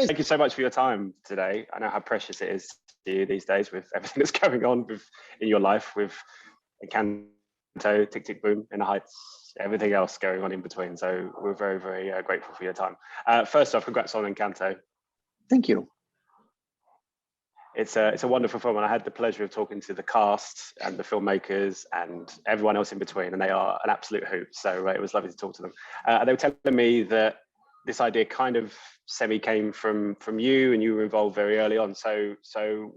Thank you so much for your time today. I know how precious it is to you these days with everything that's going on in your life with Encanto, Tick Tick Boom, In the Heights, everything else going on in between. So we're very, very grateful for your time. First off, congrats on Encanto. Thank you. It's a wonderful film, and I had the pleasure of talking to the cast and the filmmakers and everyone else in between, and they are an absolute hoot. So it was lovely to talk to them. They were telling me that this idea kind of came from you, and you were involved very early on. So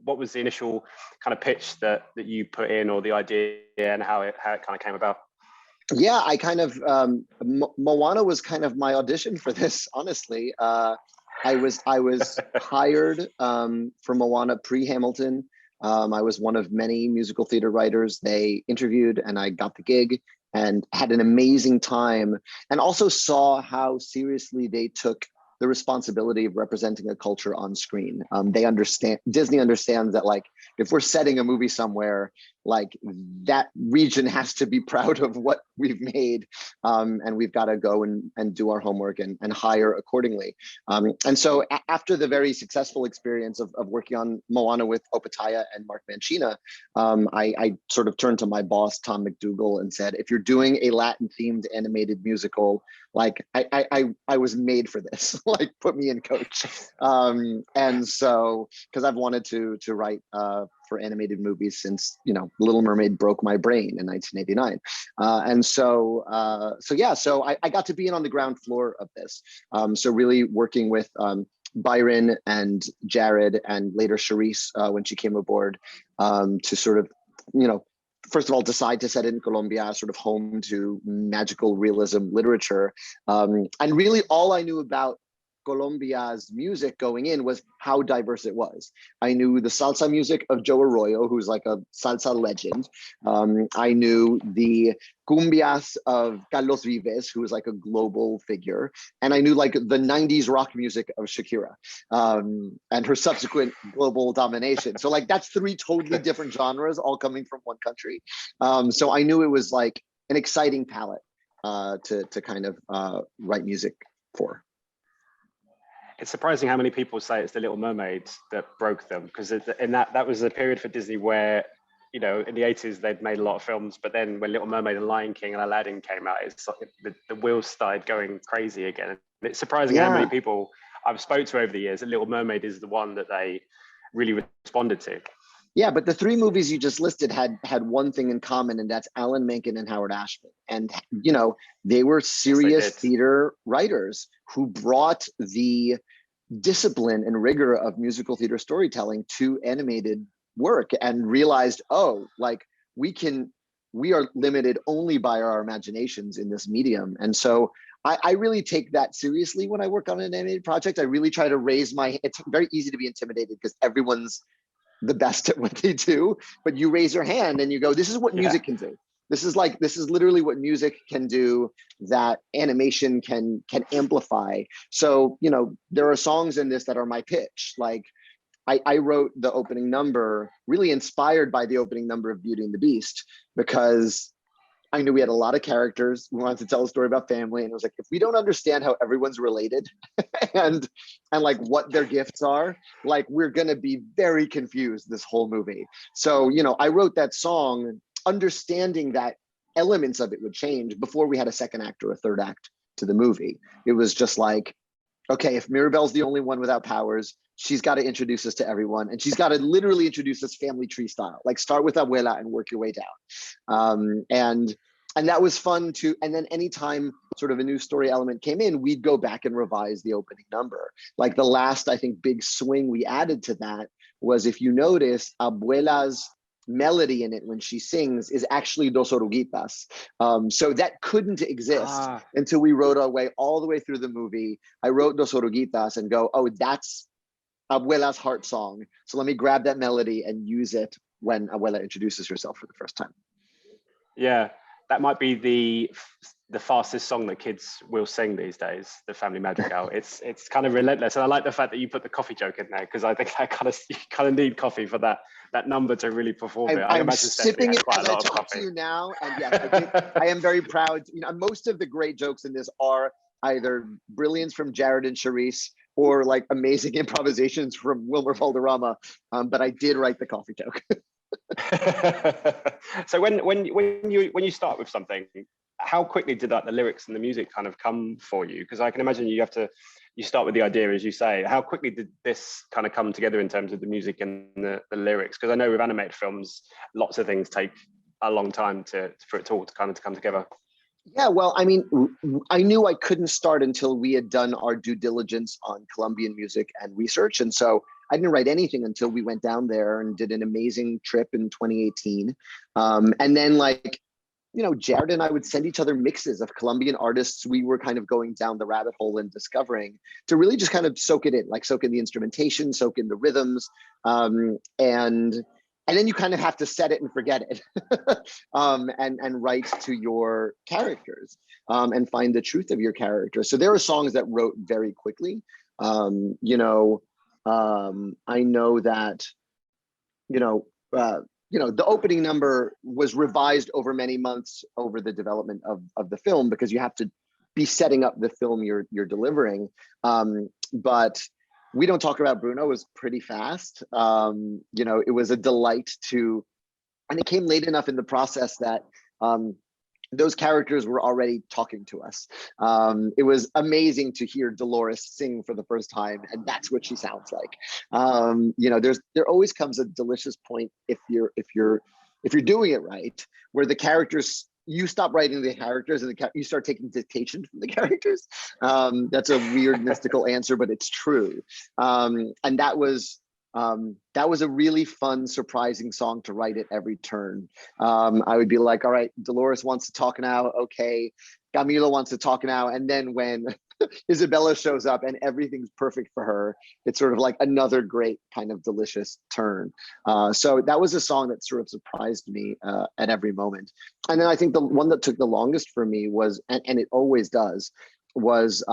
what was the initial kind of pitch that you put in, or the idea, and how it kind of came about? Yeah, I kind of Moana was kind of my audition for this, honestly. I was hired for Moana pre-Hamilton. I was one of many musical theater writers they interviewed, and I got the gig and had an amazing time, and also saw how seriously they took the responsibility of representing a culture on screen. Disney understands that, like, if we're setting a movie somewhere, like, that region has to be proud of what we've made, and we've got to go and do our homework and hire accordingly. And so after the very successful experience of working on Moana with Opataya and Mark Mancina, I sort of turned to my boss, Tom McDougall, and said, if you're doing a Latin themed animated musical, like, I was made for this. Like, put me in, coach. And so, because I've wanted to write for animated movies since, Little Mermaid broke my brain in 1989. And so I got to be in on the ground floor of this. So really working with Byron and Jared, and later Charisse when she came aboard, to sort of, first of all, decide to set it in Colombia, sort of home to magical realism literature. And really all I knew about Colombia's music going in was how diverse it was. I knew the salsa music of Joe Arroyo, who's like a salsa legend. I knew the cumbias of Carlos Vives, who was like a global figure. And I knew like the 90s rock music of Shakira, and her subsequent global domination. So like, that's three totally different genres all coming from one country. So I knew it was like an exciting palette to kind of write music for. It's surprising how many people say it's The Little Mermaid that broke them, because that was a period for Disney where, in the 80s they'd made a lot of films, but then when Little Mermaid and Lion King and Aladdin came out, it's like the wheels started going crazy again. And it's surprising how many people I've spoke to over the years that Little Mermaid is the one that they really responded to. Yeah, but the three movies you just listed had one thing in common, and that's Alan Menken and Howard Ashman. And, they were serious theater writers who brought the discipline and rigor of musical theater storytelling to animated work, and realized, we are limited only by our imaginations in this medium. And so I really take that seriously when I work on an animated project. I really try to it's very easy to be intimidated because everyone's the best at what they do, but you raise your hand and you go, this is what music can do. This is literally what music can do that animation can amplify. So, there are songs in this that are my pitch. Like, I wrote the opening number really inspired by the opening number of Beauty and the Beast, because I knew we had a lot of characters. We wanted to tell a story about family. And it was like, if we don't understand how everyone's related and like what their gifts are, like, we're going to be very confused this whole movie. So, I wrote that song understanding that elements of it would change before we had a second act or a third act to the movie. It was just like, okay, if Mirabel's the only one without powers, she's got to introduce us to everyone. And she's got to literally introduce us family tree style, like start with Abuela and work your way down. And that was fun too. And then anytime sort of a new story element came in, we'd go back and revise the opening number. Like the last, I think, big swing we added to that was, if you notice, Abuela's melody in it when she sings is actually Dos Oruguitas. So that couldn't exist until we wrote our way all the way through the movie. I wrote Dos Oruguitas and go, oh, that's Abuela's heart song. So let me grab that melody and use it when Abuela introduces herself for the first time. Yeah, that might be the fastest song that kids will sing these days, the Family Madrigal. It's kind of relentless. And I like the fact that you put the coffee joke in there, because I think you kind of need coffee for that number to really perform it. I'm sipping it as I talk to you now. And yes, I am very proud. Most of the great jokes in this are either brilliance from Jared and Charisse, or like amazing improvisations from Wilmer Valderrama, but I did write the coffee joke. So when you start with something, how quickly did the lyrics and the music kind of come for you? Because I can imagine you start with the idea, as you say. How quickly did this kind of come together in terms of the music and the lyrics? Because I know with animated films, lots of things take a long time for it all to come together. Yeah, well, I mean, I knew I couldn't start until we had done our due diligence on Colombian music and research. And so I didn't write anything until we went down there and did an amazing trip in 2018. And then like, Jared and I would send each other mixes of Colombian artists we were kind of going down the rabbit hole and discovering, to really just kind of soak it in, like soak in the instrumentation, soak in the rhythms. And then you kind of have to set it and forget it, and write to your characters, and find the truth of your character. So there are songs that wrote very quickly. I know that, the opening number was revised over many months over the development of the film, because you have to be setting up the film you're delivering. But We Don't Talk About Bruno was pretty fast. It was a delight and it came late enough in the process that those characters were already talking to us. It was amazing to hear Dolores sing for the first time, and that's what she sounds like. There always comes a delicious point if you're doing it right, where the characters, you stop writing the characters and you start taking dictation from the characters. That's a weird mystical answer, but it's true. And that was a really fun, surprising song to write at every turn. I would be like, all right, Dolores wants to talk now. Okay, Camilo wants to talk now. And then when Isabella shows up and everything's perfect for her, it's sort of like another great kind of delicious turn. So that was a song that sort of surprised me at every moment. And then I think the one that took the longest for me was, and it always does, was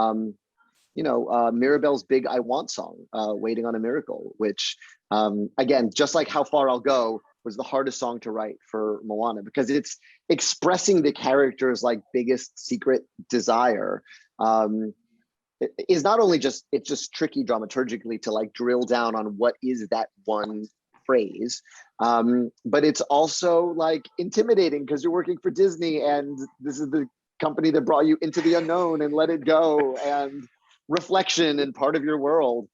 Mirabel's big I Want song, Waiting on a Miracle, which again, just like How Far I'll Go, was the hardest song to write for Moana, because it's expressing the character's like biggest secret desire. Is not only just, it's just tricky dramaturgically to like drill down on what is that one phrase, but it's also like intimidating because you're working for Disney and this is the company that brought you into the unknown and let it go, and reflection and part of your world.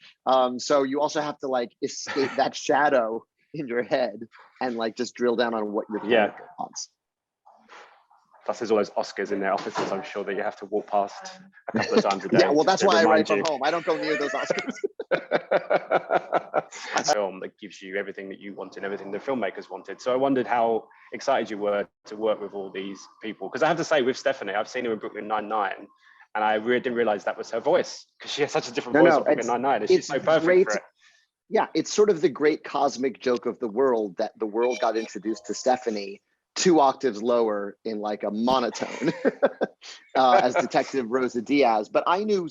So you also have to like escape that shadow in your head and like just drill down on what your character wants. Plus, there's all those Oscars in their offices, I'm sure, that you have to walk past a couple of times a day. Yeah, well, that's why I write from home. I don't go near those Oscars. A film that gives you everything that you wanted, everything the filmmakers wanted. So I wondered how excited you were to work with all these people. Because I have to say, with Stephanie, I've seen her in Brooklyn Nine-Nine, and I really didn't realize that was her voice, because she has such a different voice in Brooklyn Nine-Nine, and she's so perfect for it. Yeah, it's sort of the great cosmic joke of the world that the world got introduced to Stephanie 2 octaves lower in like a monotone as Detective Rosa Diaz. But I knew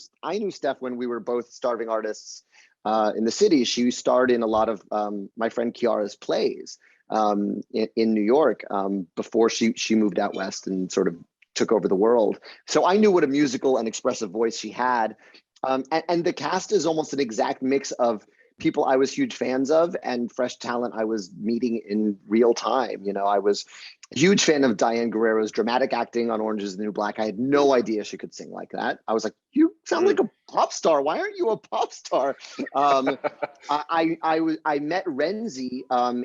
Steph when we were both starving artists in the city. She starred in a lot of my friend Kiara's plays in New York before she moved out west and sort of took over the world. So I knew what a musical and expressive voice she had. And the cast is almost an exact mix of people I was huge fans of and fresh talent I was meeting in real time. I was a huge fan of Diane Guerrero's dramatic acting on Orange is the New Black. I had no idea she could sing like that. I was like, you sound like a pop star. Why aren't you a pop star? I met Rhenzy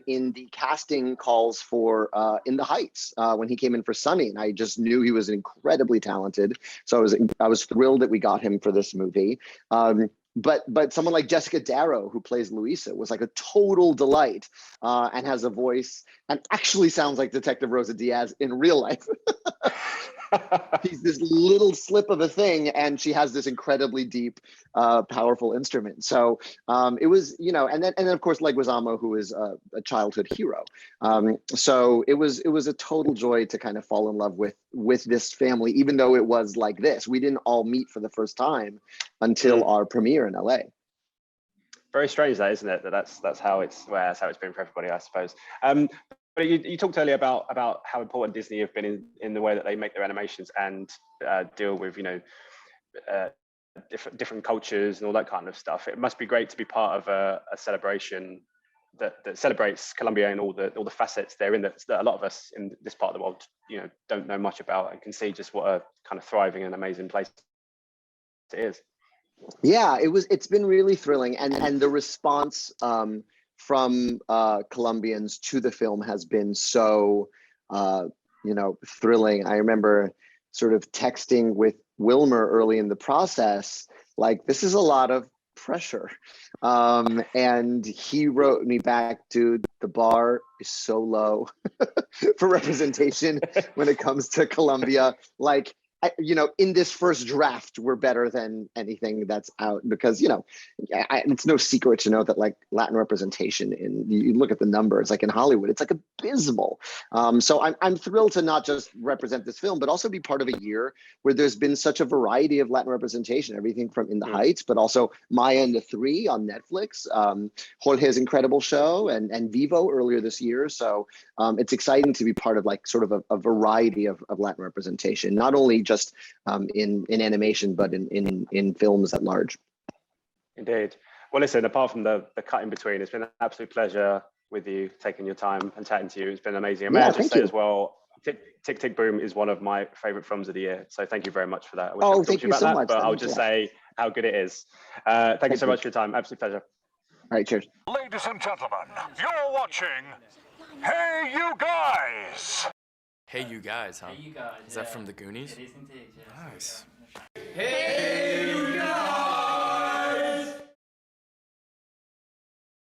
in the casting calls for In the Heights when he came in for Sunny, and I just knew he was incredibly talented. So I was thrilled that we got him for this movie. But someone like Jessica Darrow, who plays Luisa, was like a total delight and has a voice and actually sounds like Detective Rosa Diaz in real life. She's this little slip of a thing, and she has this incredibly deep, powerful instrument. So it was, and then of course Leguizamo, who is a childhood hero. So it was a total joy to kind of fall in love with this family, even though it was like this. We didn't all meet for the first time until our premiere in LA. Very strange, that, isn't it? That's how it's been for everybody, I suppose. But you talked earlier about how important Disney have been in the way that they make their animations and deal with different cultures and all that kind of stuff. It must be great to be part of a celebration that celebrates Colombia and all the facets therein that a lot of us in this part of the world, don't know much about, and can see just what a kind of thriving and amazing place it is. Yeah, it's been really thrilling, and the response from Colombians to the film has been so thrilling. I remember sort of texting with Wilmer early in the process, like, this is a lot of pressure. And he wrote me back, dude, the bar is so low for representation when it comes to Colombia. Like, in this first draft, we're better than anything that's out, because, it's no secret to know that, like, Latin representation you look at the numbers, like in Hollywood, it's like abysmal. So I'm thrilled to not just represent this film, but also be part of a year where there's been such a variety of Latin representation, everything from In the Heights, but also Maya and the Three on Netflix, Jorge's incredible show, and Vivo earlier this year. So it's exciting to be part of, like, sort of a variety of Latin representation, not only just in animation, but in films at large. Indeed. Well, listen, apart from the cut in between, it's been an absolute pleasure with you, taking your time and chatting to you. It's been amazing. And may I just say as well, Tick Tick Boom is one of my favorite films of the year. So thank you very much for that. I wish I could talk to you about that, but I'll just say how good it is. Thank you so much for your time. Absolute pleasure. All right, cheers. Ladies and gentlemen, you're watching Hey You Guys. Hey You Guys, huh? Hey You Guys. Is that from the Goonies? It is indeed, yeah. Nice. Hey You Guys!